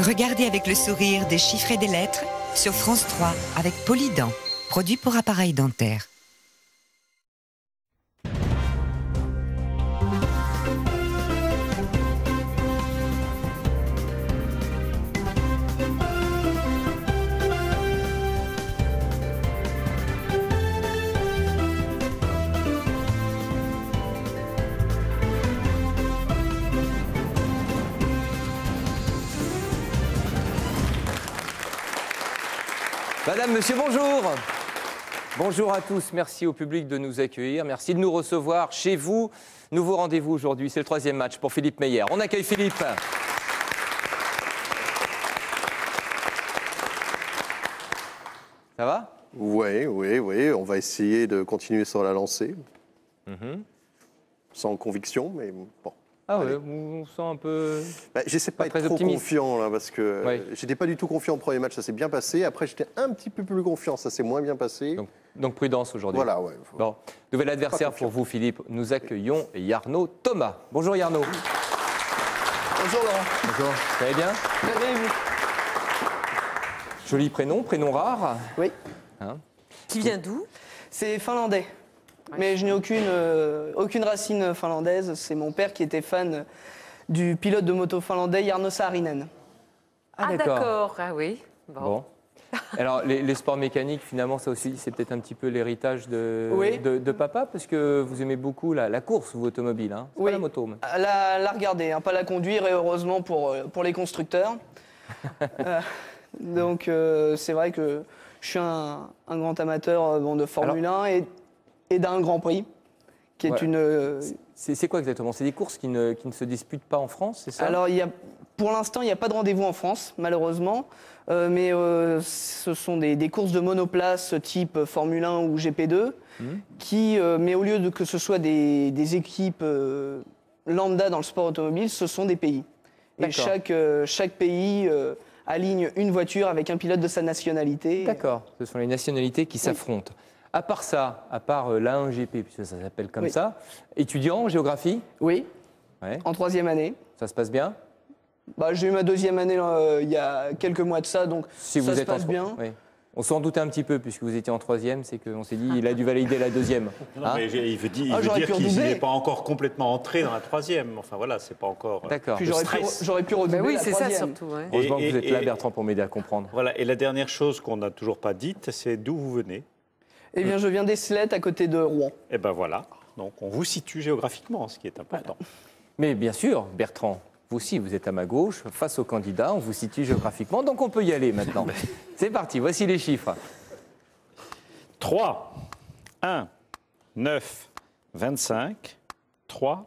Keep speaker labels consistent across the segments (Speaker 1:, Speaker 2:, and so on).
Speaker 1: Regardez avec le sourire des chiffres et des lettres sur France 3 avec Polydent, produit pour appareils dentaires.
Speaker 2: Madame, monsieur, bonjour. Bonjour à tous, merci au public de nous accueillir, merci de nous recevoir chez vous. Nouveau rendez-vous aujourd'hui, c'est le 3e match pour Philippe Meyer. On accueille Philippe. Ça va?
Speaker 3: Oui, on va essayer de continuer sur la lancée. Sans conviction, mais bon.
Speaker 2: Ah ouais, on sent un peu...
Speaker 3: J'essaie pas d'être trop confiant, là, parce que j'étais pas du tout confiant au premier match, ça s'est bien passé. Après, j'étais un petit peu plus confiant, ça s'est moins bien passé.
Speaker 2: Donc prudence aujourd'hui.
Speaker 3: Voilà, ouais.
Speaker 2: Bon, nouvel adversaire pour vous, Philippe. Nous accueillons Yarno Thomas. Bonjour Yarno.
Speaker 4: Bonjour Laurent.
Speaker 2: Bonjour. Ça va bien?
Speaker 4: Très bien, et vous?
Speaker 2: Joli prénom, prénom rare.
Speaker 4: Oui.
Speaker 2: Hein?
Speaker 5: Qui vient d'où?
Speaker 4: C'est finlandais. Mais je n'ai aucune racine finlandaise. C'est mon père qui était fan du pilote de moto finlandais Jarno Saarinen.
Speaker 5: Ah d'accord, ah oui.
Speaker 2: Bon. Alors les sports mécaniques, finalement, ça aussi, c'est peut-être un petit peu l'héritage de papa, parce que vous aimez beaucoup la course, vous, automobile, hein? C'est pas la moto. Mais...
Speaker 4: La regarder, hein, pas la conduire, et heureusement pour les constructeurs. Donc c'est vrai que je suis un grand amateur de Formule 1 et d'un Grand Prix, qui est une...
Speaker 2: C'est quoi exactement? C'est des courses qui ne se disputent pas en France, c'est ça?
Speaker 4: Alors, pour l'instant, il n'y a pas de rendez-vous en France, malheureusement. Mais ce sont des courses de monoplace type Formule 1 ou GP2, mais au lieu de que ce soit des équipes lambda dans le sport automobile, ce sont des pays. Et chaque pays aligne une voiture avec un pilote de sa nationalité.
Speaker 2: D'accord, ce sont les nationalités qui s'affrontent. À part ça, à part l'A1GP, puisque ça s'appelle comme ça, étudiant en géographie?
Speaker 4: Oui,
Speaker 2: ouais.
Speaker 4: En 3e année.
Speaker 2: Ça se passe bien?
Speaker 4: J'ai eu ma 2e année il y a quelques mois de ça, donc
Speaker 2: si
Speaker 4: ça se passe bien.
Speaker 2: Oui. On s'en doutait un petit peu, puisque vous étiez en 3e, c'est qu'on s'est dit il a dû valider la 2e.
Speaker 6: Non, mais il veut dire qu'il n'est pas encore complètement entré dans la 3e. Enfin voilà, c'est pas encore...
Speaker 2: D'accord.
Speaker 4: Puis j'aurais pu redoubler
Speaker 5: oui,
Speaker 4: la
Speaker 5: c'est
Speaker 4: 3e.
Speaker 5: ça surtout. Ouais.
Speaker 2: Heureusement que vous êtes là, Bertrand, pour m'aider à comprendre.
Speaker 6: Voilà, et la dernière chose qu'on n'a toujours pas dite, c'est d'où vous venez.
Speaker 4: Eh bien, je viens d'Esselette, à côté de Rouen.
Speaker 6: Eh bien voilà, donc on vous situe géographiquement, ce qui est important.
Speaker 2: Mais bien sûr, Bertrand, vous aussi, vous êtes à ma gauche, face au candidat, on vous situe géographiquement, donc on peut y aller maintenant. C'est parti, voici les chiffres.
Speaker 6: 3, 1, 9, 25, 3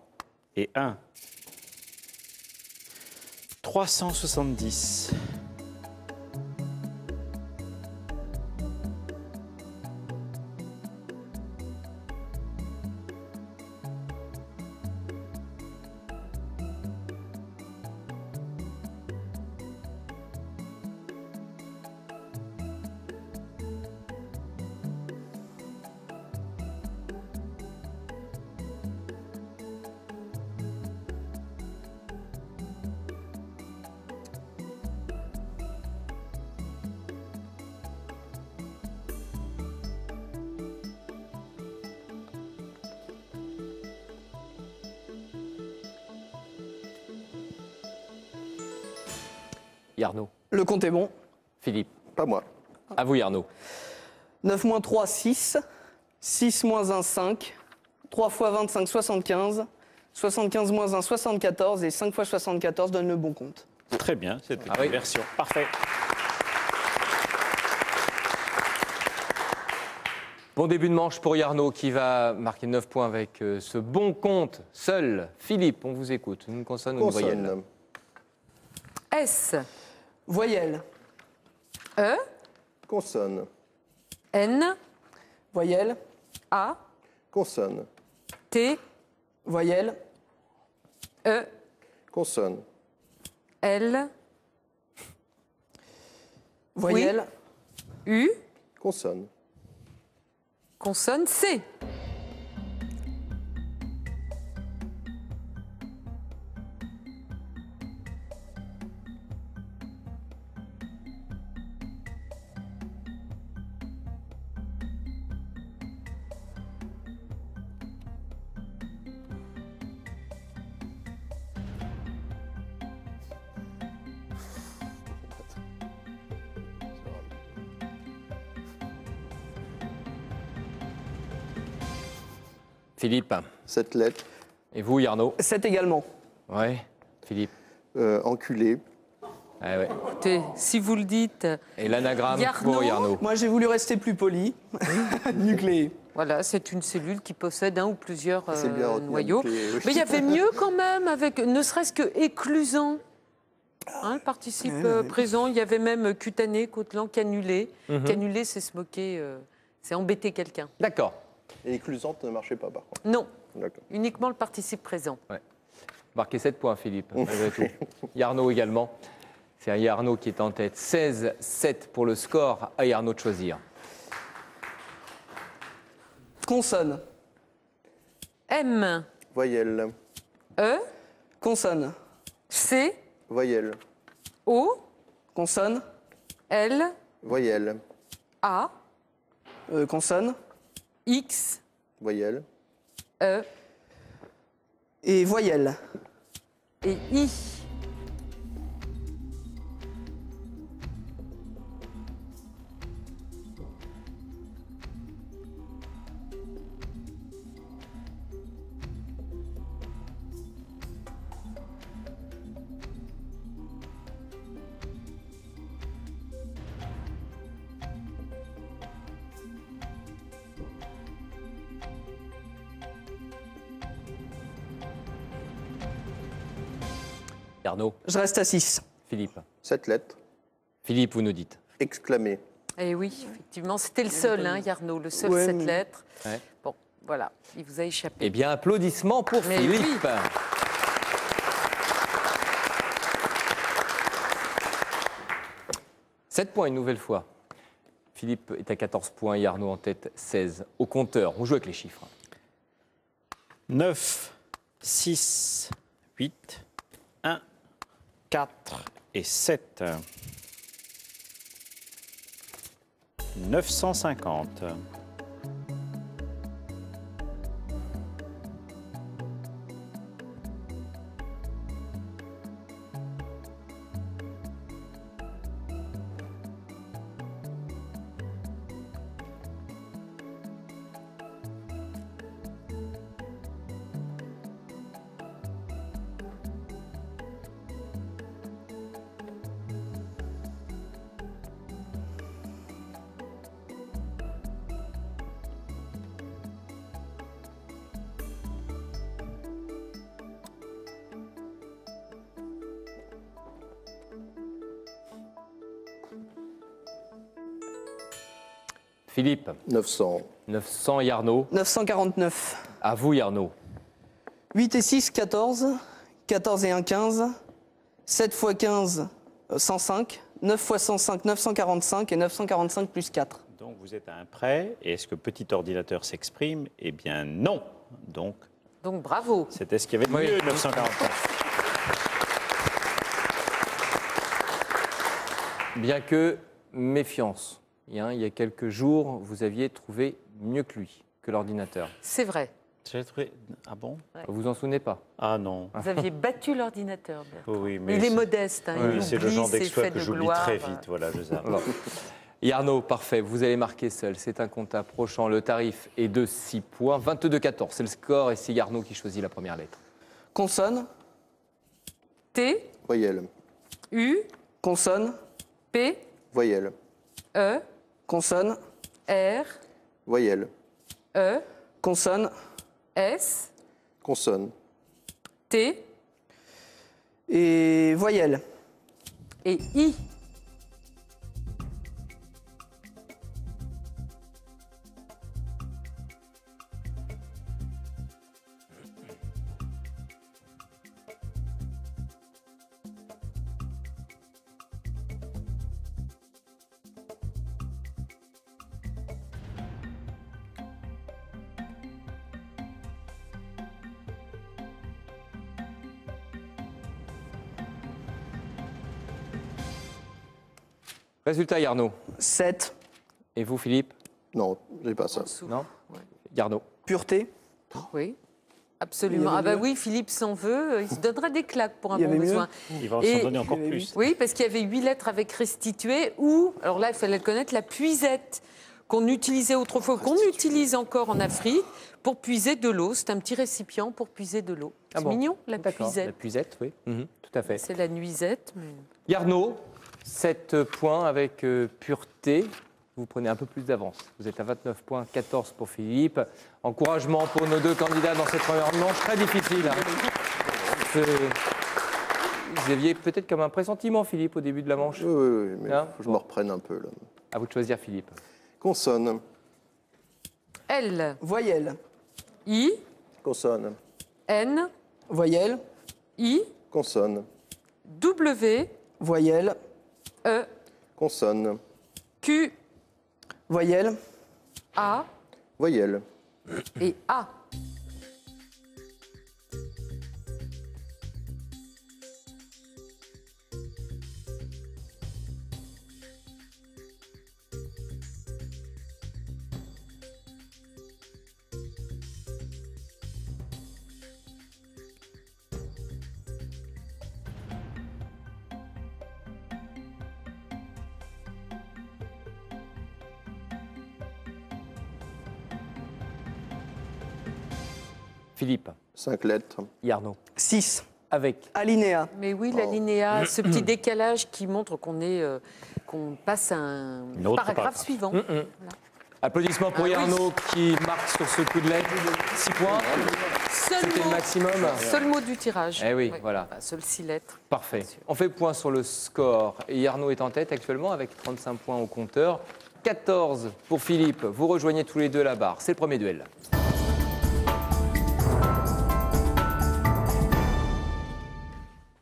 Speaker 6: et 1. 370.
Speaker 2: Yarno.
Speaker 4: Le compte est bon.
Speaker 2: Philippe.
Speaker 3: Pas moi.
Speaker 2: À vous, Yarno.
Speaker 4: 9 moins 3, 6. 6 moins 1, 5. 3 fois 25, 75. 75 moins 1, 74. Et 5 fois 74 donne le bon compte.
Speaker 6: Très bien, c'était une version. Parfait.
Speaker 2: Bon début de manche pour Yarno qui va marquer 9 points avec ce bon compte. Seul Philippe, on vous écoute. Une consonne ou une voyelle?
Speaker 5: S.
Speaker 4: Voyelle.
Speaker 5: E.
Speaker 3: Consonne.
Speaker 5: N.
Speaker 4: Voyelle.
Speaker 5: A.
Speaker 3: Consonne.
Speaker 5: T.
Speaker 4: Voyelle.
Speaker 5: E.
Speaker 3: Consonne.
Speaker 5: L.
Speaker 4: Voyelle.
Speaker 5: U.
Speaker 3: Consonne.
Speaker 5: Consonne C.
Speaker 2: Philippe.
Speaker 3: 7 lettres.
Speaker 2: Et vous, Yarno?
Speaker 4: 7 également.
Speaker 2: Ouais, Philippe.
Speaker 3: Enculé.
Speaker 2: Ah ouais.
Speaker 5: Écoutez, si vous le dites.
Speaker 2: Et l'anagramme
Speaker 5: Yarno.
Speaker 2: pour Yarno?
Speaker 4: Moi, j'ai voulu rester plus poli. Nucléé.
Speaker 5: Voilà, c'est une cellule qui possède un ou plusieurs
Speaker 3: C'est bien retenu,
Speaker 5: noyaux.
Speaker 3: nucléé, oui.
Speaker 5: Mais il y avait mieux quand même, avec ne serait-ce que éclusant. Le participe présent, il y avait même cutané, côtelant, canulé. Canulé, c'est se moquer, c'est embêter quelqu'un.
Speaker 2: D'accord.
Speaker 3: Et éclusante ne marchait pas, par contre.
Speaker 5: Non,
Speaker 3: D'accord.
Speaker 5: uniquement le participe présent.
Speaker 2: Ouais. Marquez 7 points, Philippe, malgré tout. Yarno également. C'est un Yarno qui est en tête. 16-7 pour le score. À Yarno de choisir.
Speaker 4: Consonne.
Speaker 5: M,
Speaker 3: Voyelle.
Speaker 5: E,
Speaker 4: Consonne.
Speaker 5: C,
Speaker 3: Voyelle.
Speaker 5: O,
Speaker 4: Consonne.
Speaker 5: L,
Speaker 3: Voyelle.
Speaker 5: A,
Speaker 4: Consonne.
Speaker 5: X,
Speaker 3: Voyelle.
Speaker 5: E
Speaker 4: Et voyelle.
Speaker 5: et I.
Speaker 2: Yarno.
Speaker 4: Je reste à 6.
Speaker 2: Philippe.
Speaker 3: 7 lettres.
Speaker 2: Philippe, vous nous dites.
Speaker 3: Exclamé.
Speaker 5: Eh oui, effectivement, c'était le seul, Yarno, le seul
Speaker 4: Ouais,
Speaker 5: 7
Speaker 4: mais-
Speaker 5: lettres.
Speaker 2: Ouais.
Speaker 5: Bon, voilà, il vous a échappé.
Speaker 2: Eh bien, applaudissements pour
Speaker 5: Mais
Speaker 2: Philippe.
Speaker 5: oui.
Speaker 2: 7 points une nouvelle fois. Philippe est à 14 points, Yarno en tête 16. Au compteur, on joue avec les chiffres.
Speaker 6: 9, 6, 8, 1, 4 et 7. 950.
Speaker 2: Philippe.
Speaker 3: 900.
Speaker 2: 900, Yarno.
Speaker 4: 949.
Speaker 2: À vous, Yarno.
Speaker 4: 8 et 6, 14. 14 et 1, 15. 7 x 15, 105. 9 x 105, 945. Et 945 plus 4.
Speaker 6: Donc vous êtes à un prêt. Et est-ce que petit ordinateur s'exprime? Eh bien non. Donc
Speaker 5: Bravo.
Speaker 6: c'était ce qu'il y avait de
Speaker 2: Oui.
Speaker 6: mieux, 949.
Speaker 2: Bien que, méfiance. Il y a quelques jours, vous aviez trouvé mieux que lui, que l'ordinateur.
Speaker 5: C'est vrai.
Speaker 6: J'ai trouvé... Ah bon?
Speaker 2: Vous vous en souvenez pas?
Speaker 6: Ah non.
Speaker 5: Vous aviez battu l'ordinateur, Bertrand.
Speaker 6: Oui,
Speaker 5: Mais il est
Speaker 6: c'est-
Speaker 5: modeste. Hein,
Speaker 6: Oui,
Speaker 5: il
Speaker 6: c'est le
Speaker 5: oublie
Speaker 6: genre
Speaker 5: ses
Speaker 6: d'exploit
Speaker 5: faits
Speaker 6: que
Speaker 5: de
Speaker 6: j'oublie
Speaker 5: gloire.
Speaker 6: très vite. Voilà, je zappe.
Speaker 2: Bon. Yarno, parfait, vous allez marquer seul. C'est un compte approchant. Le tarif est de 6 points. 22-14, c'est le score. Et c'est Yarno qui choisit la première lettre.
Speaker 4: Consonne.
Speaker 5: T,
Speaker 3: Voyelle.
Speaker 5: U,
Speaker 4: Consonne.
Speaker 5: P,
Speaker 3: Voyelle.
Speaker 5: E,
Speaker 4: Consonne.
Speaker 5: R,
Speaker 3: Voyelle.
Speaker 5: E,
Speaker 4: Consonne.
Speaker 5: S,
Speaker 3: Consonne.
Speaker 5: T
Speaker 4: Et voyelle.
Speaker 5: et I.
Speaker 2: Résultat, Yarno.
Speaker 4: 7.
Speaker 2: Et vous, Philippe?
Speaker 3: Non, j'ai pas ça.
Speaker 2: Non? Yarno.
Speaker 4: Pureté.
Speaker 5: Oui, absolument. Ah bah oui, Philippe s'en veut. Il se donnerait des claques pour un
Speaker 4: Il y
Speaker 5: bon
Speaker 4: avait mieux.
Speaker 5: besoin.
Speaker 6: Il va
Speaker 5: Et-
Speaker 6: s'en donner encore
Speaker 4: il y avait
Speaker 6: plus.
Speaker 5: Oui, parce qu'il y avait 8 lettres avec restitué ou, alors là, il fallait le connaître, la puisette. qu'on utilisait autrefois, qu'on utilise encore en Afrique pour puiser de l'eau. C'est un petit récipient pour puiser de l'eau. C'est mignon, la puisette.
Speaker 2: La puisette, oui, tout à fait.
Speaker 5: C'est la nuisette. Mais...
Speaker 2: Yarno, 7 points avec pureté. Vous prenez un peu plus d'avance. Vous êtes à 29 points, 14 pour Philippe. Encouragement pour nos 2 candidats dans cette première manche. Très difficile. Vous aviez peut-être comme un pressentiment, Philippe, au début de la manche.
Speaker 3: Oui, mais faut que je me reprenne un peu. Là.
Speaker 2: À vous de choisir, Philippe.
Speaker 3: Consonne.
Speaker 5: L.
Speaker 4: Voyelle.
Speaker 5: I.
Speaker 3: Consonne.
Speaker 5: N.
Speaker 4: Voyelle.
Speaker 5: I.
Speaker 3: Consonne.
Speaker 5: W.
Speaker 4: Voyelle.
Speaker 5: E.
Speaker 3: Consonne.
Speaker 5: Q.
Speaker 4: Voyelle.
Speaker 5: A.
Speaker 3: Voyelle.
Speaker 5: Et A.
Speaker 2: Philippe.
Speaker 3: 5 lettres.
Speaker 2: Yarno.
Speaker 4: 6.
Speaker 2: Avec.
Speaker 4: Alinéa.
Speaker 5: Mais oui, l'alinéa, ce petit décalage qui montre qu'on passe à un paragraphe suivant. Voilà.
Speaker 2: Applaudissements pour Yarno qui marque sur ce coup de lettre. 6 points. C'était le maximum.
Speaker 5: Seul mot du tirage.
Speaker 2: Eh oui, voilà.
Speaker 5: Seul 6 lettres.
Speaker 2: Parfait. On fait point sur le score. Et Yarno est en tête actuellement avec 35 points au compteur. 14 pour Philippe. Vous rejoignez tous les deux la barre. C'est le premier duel.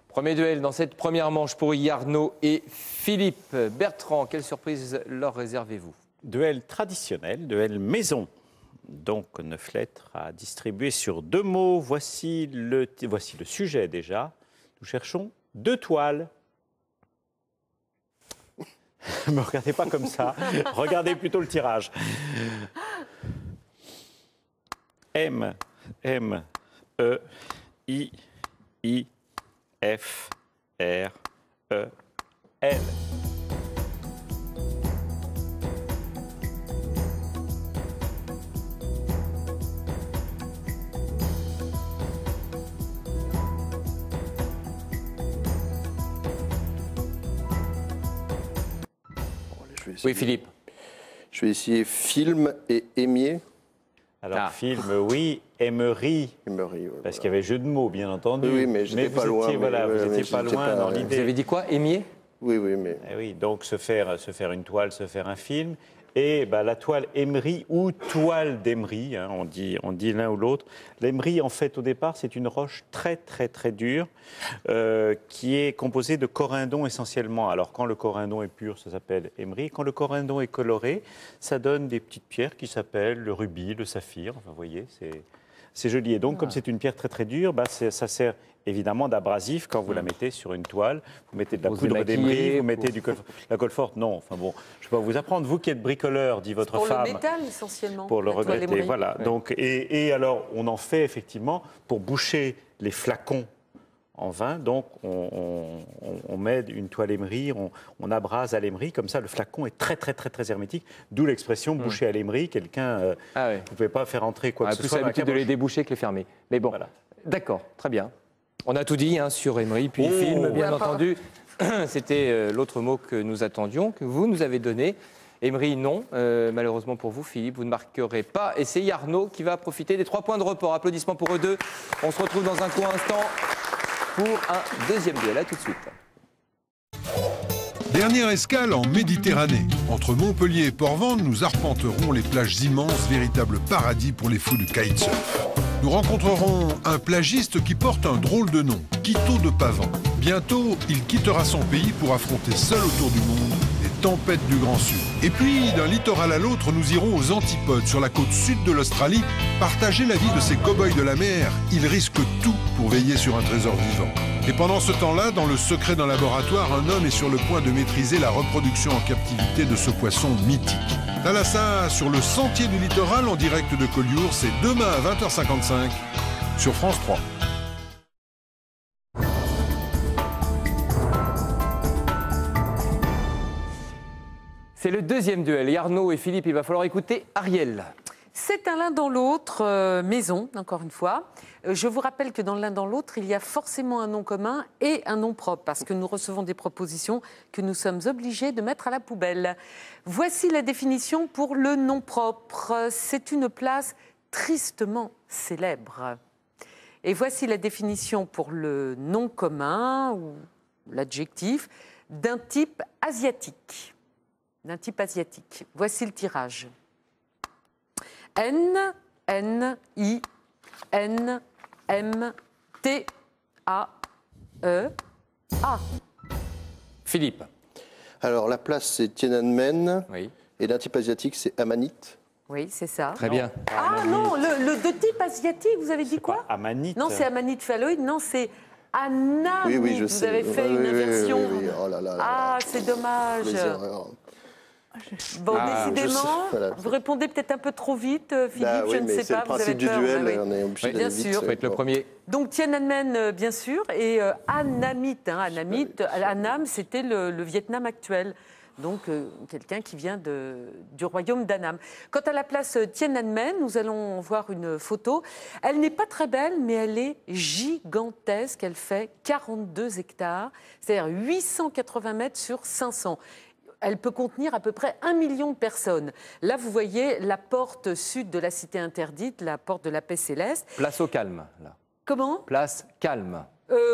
Speaker 2: Premier duel dans cette première manche pour Yarno et Philippe. Bertrand, quelle surprise leur réservez-vous?
Speaker 6: Duel traditionnel, duel maison. Donc 9 lettres à distribuer sur 2 mots. Voici le sujet déjà. Nous cherchons 2 toiles. Ne me regardez pas comme ça. Regardez plutôt le tirage. M, E, I, F, R, E, L.
Speaker 2: Oui, Philippe.
Speaker 3: Je vais essayer film et émier.
Speaker 6: Alors, film, oui, Emery.
Speaker 3: Emery,
Speaker 6: parce qu'il y avait jeu de mots, bien entendu.
Speaker 3: Oui, mais j'étais pas loin.
Speaker 6: Vous n'étiez pas loin dans l'idée.
Speaker 2: Vous avez dit quoi, émier?
Speaker 3: Oui, mais...
Speaker 6: Eh oui, donc se faire une toile, se faire un film. Et la toile Emery ou toile d'Emery, hein, on dit l'un ou l'autre. L'Emery, en fait, au départ, c'est une roche très, très, très dure qui est composée de corindon essentiellement. Alors, quand le corindon est pur, ça s'appelle Emery. Quand le corindon est coloré, ça donne des petites pierres qui s'appellent le rubis, le saphir. Enfin, vous voyez, c'est joli. Et donc, comme c'est une pierre très, très dure, ça sert évidemment d'abrasif quand vous la mettez sur une toile. Vous mettez de la poudre d'émery, vous mettez la colle forte. Non, enfin bon, je peux vous apprendre. Vous qui êtes bricoleur, dit votre femme.
Speaker 5: Pour le métal, essentiellement.
Speaker 6: Pour le regretter, voilà. Ouais. Donc, et alors, on en fait effectivement pour boucher les flacons en vin. Donc, on met une toile émery, on abrase à l'émery. Comme ça, le flacon est très, très, très, très hermétique. D'où l'expression boucher à l'émery. Quelqu'un, vous ne pouvez pas faire entrer quoi que ce soit.
Speaker 2: Plus l'habitude de les déboucher que les fermer. Mais bon, voilà. D'accord, très bien. On a tout dit sur Emery, puis film, bien entendu. C'était l'autre mot que nous attendions, que vous nous avez donné. Emery, non. Malheureusement pour vous, Philippe, vous ne marquerez pas. Et c'est Yarno qui va profiter des 3 points de report. Applaudissements pour eux deux. On se retrouve dans un court instant pour un deuxième duel. À tout de suite.
Speaker 7: Dernière escale en Méditerranée. Entre Montpellier et Port-Vendre, nous arpenterons les plages immenses, véritables paradis pour les fous du kitesurf. Nous rencontrerons un plagiste qui porte un drôle de nom, Quito de Pavan. Bientôt, il quittera son pays pour affronter seul autour du monde les tempêtes du Grand Sud. Et puis, d'un littoral à l'autre, nous irons aux antipodes, sur la côte sud de l'Australie, partager la vie de ces cow-boys de la mer. Ils risquent tout pour veiller sur un trésor vivant. Et pendant ce temps-là, dans le secret d'un laboratoire, un homme est sur le point de maîtriser la reproduction en captivité de ce poisson mythique. Thalassa, sur le sentier du littoral en direct de Collioure, c'est demain à 20h55 sur France 3.
Speaker 2: C'est le deuxième duel. Et Arnaud et Philippe, il va falloir écouter Ariel.
Speaker 5: C'est un l'un dans l'autre, maison, encore une fois. Je vous rappelle que dans l'un dans l'autre, il y a forcément un nom commun et un nom propre, parce que nous recevons des propositions que nous sommes obligés de mettre à la poubelle. Voici la définition pour le nom propre. C'est une place tristement célèbre. Et voici la définition pour le nom commun, ou l'adjectif, d'un type asiatique. D'un type asiatique. Voici le tirage. N-N-I-M-T-A-E-A.
Speaker 2: Philippe.
Speaker 3: Alors, la place, c'est Tiananmen.
Speaker 2: Oui.
Speaker 3: Et d'un type asiatique, c'est Amanite.
Speaker 5: Oui, c'est ça.
Speaker 2: Très bien.
Speaker 5: Ah non, le de type asiatique, vous avez dit quoi?
Speaker 6: Amanite.
Speaker 5: Non, c'est amanite phalloïde, non, c'est anamite.
Speaker 3: Oui, je
Speaker 5: vous
Speaker 3: sais.
Speaker 5: avez fait une inversion.
Speaker 3: Oui. Oh là là là.
Speaker 5: Ah, c'est dommage.
Speaker 3: Les erreurs.
Speaker 5: Bon,
Speaker 2: Ah,
Speaker 5: décidément,
Speaker 3: voilà.
Speaker 5: vous répondez peut-être un peu trop vite, Philippe,
Speaker 3: Bah, oui,
Speaker 5: je ne
Speaker 3: mais
Speaker 5: sais
Speaker 3: c'est
Speaker 5: pas.
Speaker 3: le principe du
Speaker 5: peur,
Speaker 3: duel,
Speaker 5: oui.
Speaker 3: on est obligé
Speaker 2: Oui,
Speaker 3: d'aller
Speaker 5: bien
Speaker 3: vite.
Speaker 5: sûr.
Speaker 2: Ça va être le premier.
Speaker 5: Donc Tiananmen, bien sûr, et Annamite. Annamite, Annam, c'était le Vietnam actuel. Donc quelqu'un qui vient du royaume d'Annam. Quant à la place Tiananmen, nous allons voir une photo. Elle n'est pas très belle, mais elle est gigantesque. Elle fait 42 hectares, c'est-à-dire 880 mètres sur 500. Elle peut contenir à peu près 1 million de personnes. Là, vous voyez la porte sud de la cité interdite, la porte de la paix céleste.
Speaker 2: Place au calme, là.
Speaker 5: Comment ?
Speaker 2: Place calme.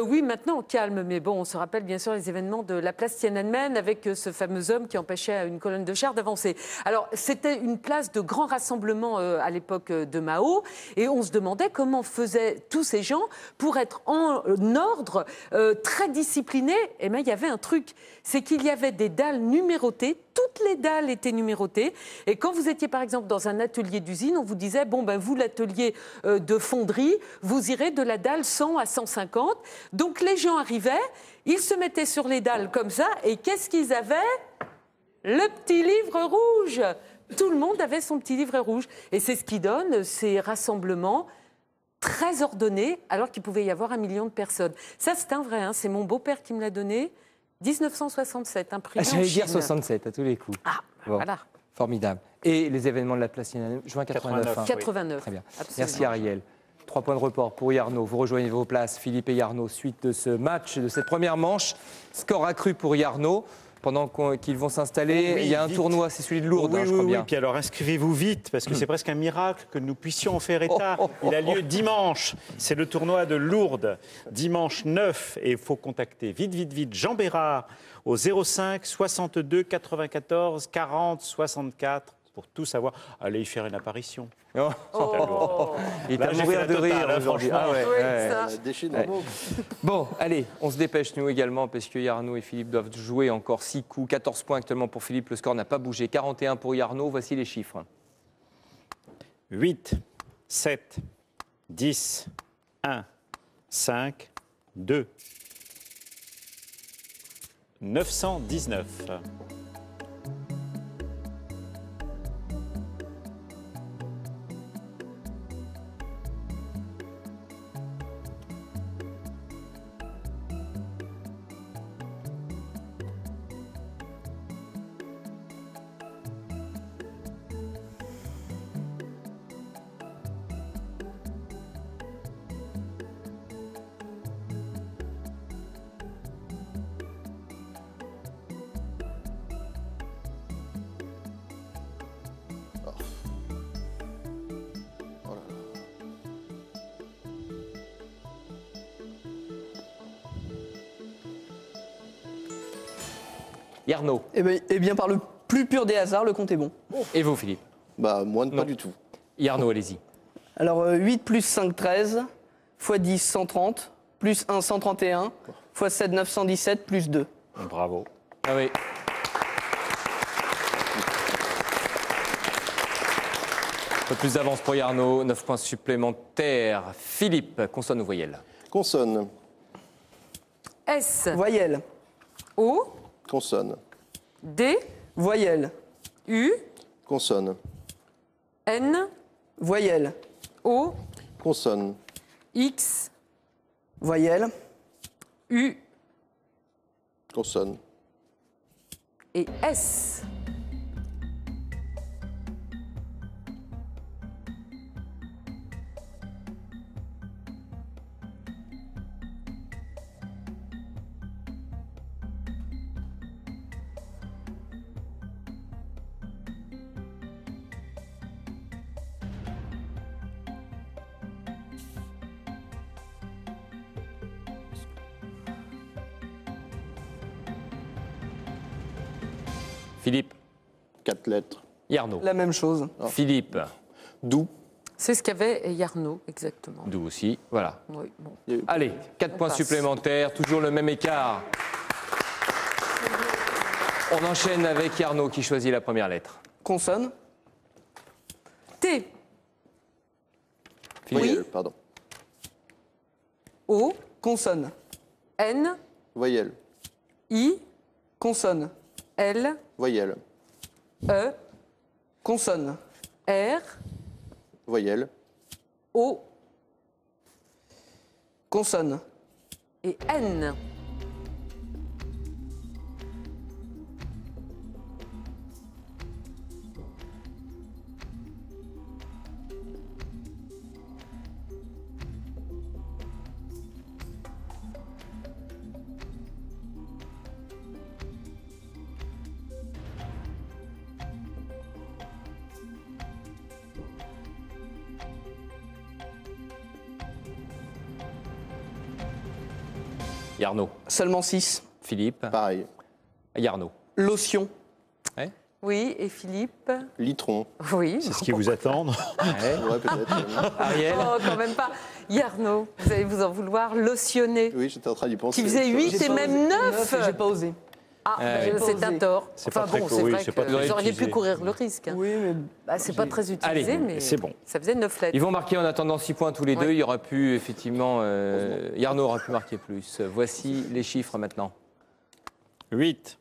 Speaker 5: Oui, maintenant, calme. Mais bon, on se rappelle bien sûr les événements de la place Tiananmen avec ce fameux homme qui empêchait une colonne de chars d'avancer. Alors, c'était une place de grand rassemblement à l'époque de Mao. Et on se demandait comment faisaient tous ces gens pour être en ordre, très disciplinés. Et bien, il y avait un truc. C'est qu'il y avait des dalles numérotées. Toutes les dalles étaient numérotées. Et quand vous étiez, par exemple, dans un atelier d'usine, on vous disait, bon, ben, vous, l'atelier de fonderie, vous irez de la dalle 100 à 150. Donc, les gens arrivaient, ils se mettaient sur les dalles comme ça. Et qu'est-ce qu'ils avaient? Le petit livre rouge. Tout le monde avait son petit livre rouge. Et c'est ce qui donne ces rassemblements très ordonnés, alors qu'il pouvait y avoir 1 million de personnes. Ça, c'est un vrai, hein, c'est mon beau-père qui me l'a donné. 1967, imprimé en Chine.
Speaker 2: J'allais dire 67 à tous les coups.
Speaker 5: Ah,
Speaker 2: Bon,
Speaker 5: voilà.
Speaker 2: formidable. Et les événements de la place Tiananmen, juin 89.
Speaker 5: 89.
Speaker 2: Très bien.
Speaker 5: Absolument.
Speaker 2: Merci Ariel. 3 points de report pour Yarno. Vous rejoignez vos places, Philippe et Yarno, suite de ce match, de cette première manche. Score accru pour Yarno. Pendant qu'ils vont s'installer,
Speaker 6: Oui,
Speaker 2: il y a un
Speaker 6: vite.
Speaker 2: tournoi, c'est celui de Lourdes,
Speaker 6: Oui,
Speaker 2: je crois bien.
Speaker 6: Puis alors inscrivez-vous vite, parce que c'est presque un miracle que nous puissions en faire état. Il a lieu dimanche. C'est le tournoi de Lourdes, dimanche 9. Et il faut contacter vite Jean Bérard au 05 62 94 40 64 pour tout savoir. Allez y faire une apparition.
Speaker 5: Oh.
Speaker 2: Il
Speaker 6: Là,
Speaker 2: t'a
Speaker 6: j'ai
Speaker 2: mourir
Speaker 6: fait
Speaker 2: de
Speaker 6: la
Speaker 2: rire
Speaker 6: totale,
Speaker 2: aujourd'hui.
Speaker 6: franchement.
Speaker 2: Ah ouais,
Speaker 5: Oui,
Speaker 2: ouais.
Speaker 5: ça.
Speaker 3: Déchire
Speaker 2: Ouais.
Speaker 3: nos mots.
Speaker 2: Bon, allez, on se dépêche nous également parce que Yarno et Philippe doivent jouer encore 6 coups. 14 points actuellement pour Philippe, le score n'a pas bougé. 41 pour Yarno, voici les chiffres.
Speaker 6: 8, 7, 10, 1, 5, 2, 919.
Speaker 2: Yarno.
Speaker 4: Eh bien, par le plus pur des hasards, le compte est bon.
Speaker 2: Et vous, Philippe?
Speaker 3: Bah, moi, pas
Speaker 2: Non.
Speaker 3: du tout.
Speaker 2: Yarno, allez-y.
Speaker 4: Alors, 8 plus 5, 13, x 10, 130, plus 1, 131, x 7, 917, plus 2.
Speaker 6: Bravo.
Speaker 2: Ah oui. Un peu plus d'avance pour Yarno, 9 points supplémentaires. Philippe, consonne ou voyelle?
Speaker 3: Consonne.
Speaker 5: S,
Speaker 4: Voyelle,
Speaker 5: O,
Speaker 3: Consonne.
Speaker 5: D,
Speaker 4: voyelle,
Speaker 5: U,
Speaker 3: Consonne.
Speaker 5: N,
Speaker 4: voyelle,
Speaker 5: O,
Speaker 3: Consonne.
Speaker 5: X,
Speaker 4: voyelle,
Speaker 5: U
Speaker 3: Consonne.
Speaker 5: et S.
Speaker 2: Philippe.
Speaker 3: 4 lettres.
Speaker 2: Yarno.
Speaker 4: La même chose.
Speaker 2: Philippe.
Speaker 3: Doux.
Speaker 5: C'est ce qu'avait Yarno, exactement.
Speaker 2: Doux aussi, voilà.
Speaker 5: Oui, bon.
Speaker 2: Allez, 4 points
Speaker 5: passe.
Speaker 2: supplémentaires, toujours le même écart. On enchaîne avec Yarno qui choisit la première lettre.
Speaker 4: Consonne.
Speaker 5: T,
Speaker 3: Voyelle, pardon.
Speaker 5: O,
Speaker 4: Consonne.
Speaker 5: N,
Speaker 3: Voyelle.
Speaker 5: I,
Speaker 4: Consonne.
Speaker 5: L,
Speaker 3: Voyelle.
Speaker 5: E,
Speaker 4: Consonne.
Speaker 5: R,
Speaker 3: Voyelle.
Speaker 5: O
Speaker 4: Consonne.
Speaker 5: et N.
Speaker 2: Yarno.
Speaker 4: Seulement 6.
Speaker 2: Philippe.
Speaker 3: Pareil.
Speaker 2: Yarno.
Speaker 4: Lotion.
Speaker 5: Oui, et Philippe?
Speaker 3: Litron.
Speaker 5: Oui.
Speaker 6: C'est ce qui vous attend.
Speaker 2: Ouais.
Speaker 3: Ouais, peut-être.
Speaker 2: Ariel.
Speaker 5: Oh, quand même pas. Yarno, vous allez vous en vouloir, lotionné.
Speaker 3: Oui, j'étais en train d'y penser.
Speaker 5: Qui faisait 8 et même 9.
Speaker 4: J'ai pas osé.
Speaker 5: Ah,
Speaker 2: Ouais.
Speaker 5: c'est un tort.
Speaker 6: C'est pas très
Speaker 5: c'est
Speaker 6: oui,
Speaker 5: vrai
Speaker 6: c'est
Speaker 5: que
Speaker 6: pas très
Speaker 5: vous auriez pu
Speaker 6: utilisé.
Speaker 5: courir le risque. hein.
Speaker 4: Oui, mais
Speaker 5: Bah, c'est pas très utilisé,
Speaker 2: Allez,
Speaker 5: mais
Speaker 6: c'est bon.
Speaker 5: ça faisait 9 lettres.
Speaker 2: Ils vont marquer en attendant 6 points tous les deux. Il y aura pu, effectivement, Yarno aura pu marquer plus. Voici les chiffres maintenant.
Speaker 6: 8,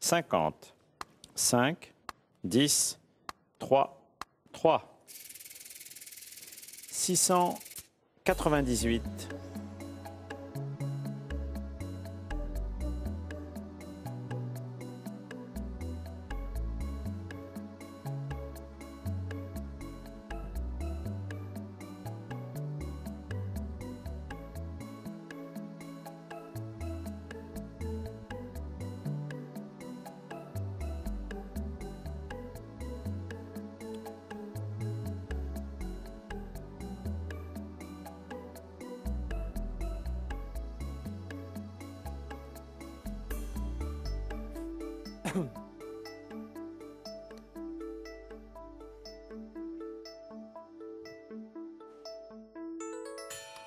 Speaker 6: 50, 5, 10, 3, 3. 698.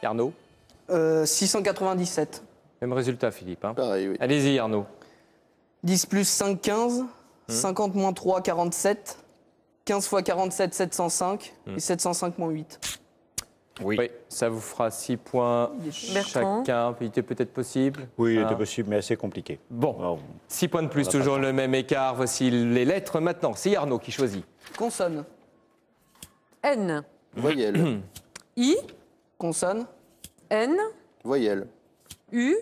Speaker 2: Yarno.
Speaker 4: 697.
Speaker 2: Même résultat, Philippe. Hein.
Speaker 3: Pareil, oui.
Speaker 2: Allez-y, Yarno.
Speaker 4: 10 plus 5, 15. 50 moins 3, 47. 15 fois 47, 705. Et 705 moins 8.
Speaker 2: Oui. Ça vous fera 6 points
Speaker 5: Bertrand.
Speaker 2: chacun. Il était peut-être possible.
Speaker 6: Oui, il
Speaker 2: Hein.
Speaker 6: était possible, mais assez compliqué.
Speaker 2: Bon,
Speaker 6: Oh,
Speaker 2: 6 points de plus,
Speaker 6: On va pas
Speaker 2: toujours
Speaker 6: le
Speaker 2: le même écart. Voici les lettres maintenant. C'est Yarno qui choisit.
Speaker 4: Consonne.
Speaker 5: N,
Speaker 3: Voyelle.
Speaker 5: I,
Speaker 4: Consonne.
Speaker 5: N,
Speaker 3: Voyelle.
Speaker 5: U,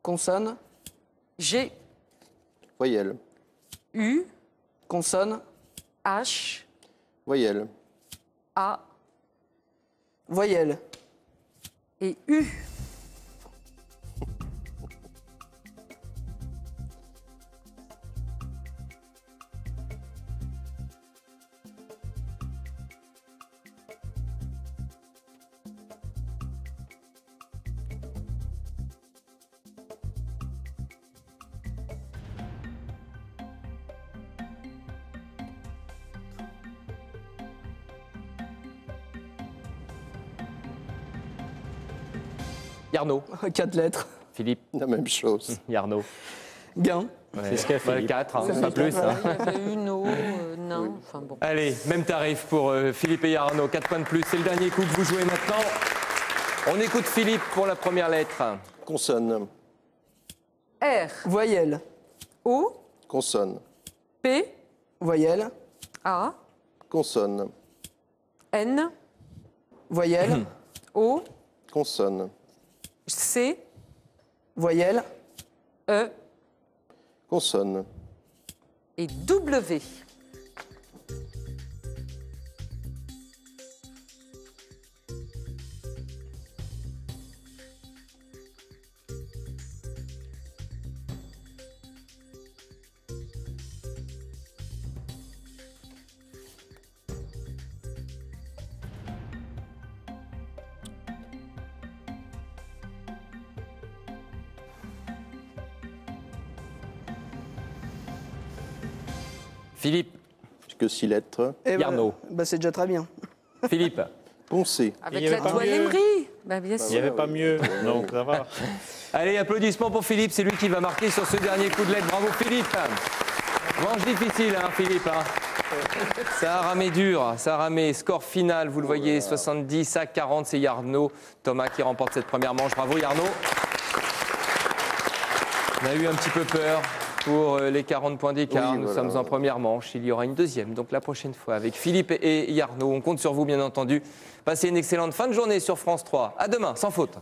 Speaker 4: Consonne.
Speaker 5: G,
Speaker 3: Voyelle.
Speaker 5: U,
Speaker 4: Consonne.
Speaker 5: H,
Speaker 3: Voyelle.
Speaker 5: A
Speaker 4: Voyelle.
Speaker 5: et U.
Speaker 2: Yarno.
Speaker 4: 4 lettres.
Speaker 2: Philippe.
Speaker 3: La même chose.
Speaker 2: Yarno.
Speaker 4: Gain.
Speaker 6: C'est ce qu'a fait.
Speaker 2: 4,
Speaker 4: Ça
Speaker 2: pas
Speaker 4: fait
Speaker 2: plus.
Speaker 4: quatre,
Speaker 2: Hein.
Speaker 5: Il y avait Uno, nain, enfin bon.
Speaker 2: Allez, même tarif pour Philippe et Yarno. 4 points de plus. C'est le dernier coup que vous jouez maintenant. On écoute Philippe pour la première lettre.
Speaker 3: Consonne.
Speaker 5: R,
Speaker 4: Voyelle.
Speaker 5: O,
Speaker 3: Consonne.
Speaker 5: P,
Speaker 4: Voyelle.
Speaker 5: A,
Speaker 3: Consonne.
Speaker 5: N,
Speaker 4: Voyelle.
Speaker 5: O,
Speaker 3: Consonne.
Speaker 5: C,
Speaker 4: Voyelle.
Speaker 5: E
Speaker 3: Consonne.
Speaker 5: et W.
Speaker 2: Philippe.
Speaker 3: J'ai que 6 lettres.
Speaker 2: Yarnaud.
Speaker 4: C'est déjà très bien.
Speaker 2: Philippe.
Speaker 3: Poncé.
Speaker 5: Avec la toile Emery. Bien sûr.
Speaker 6: Il n'y avait pas mieux, donc ça va.
Speaker 2: Allez, applaudissements pour Philippe, c'est lui qui va marquer sur ce dernier coup de lettre. Bravo Philippe. Manche difficile, hein, Philippe. Ça a ramé dur, ça a ramé. Score final, vous le voyez, 70-40, c'est Yarnaud. Thomas qui remporte cette première manche. Bravo Yarnaud. On a eu un petit peu peur pour les 40 points d'écart. Nous sommes en première manche. Il y aura une deuxième, donc la prochaine fois avec Philippe et Yarnaud. On compte sur vous, bien entendu. Passez une excellente fin de journée sur France 3. À demain, sans faute.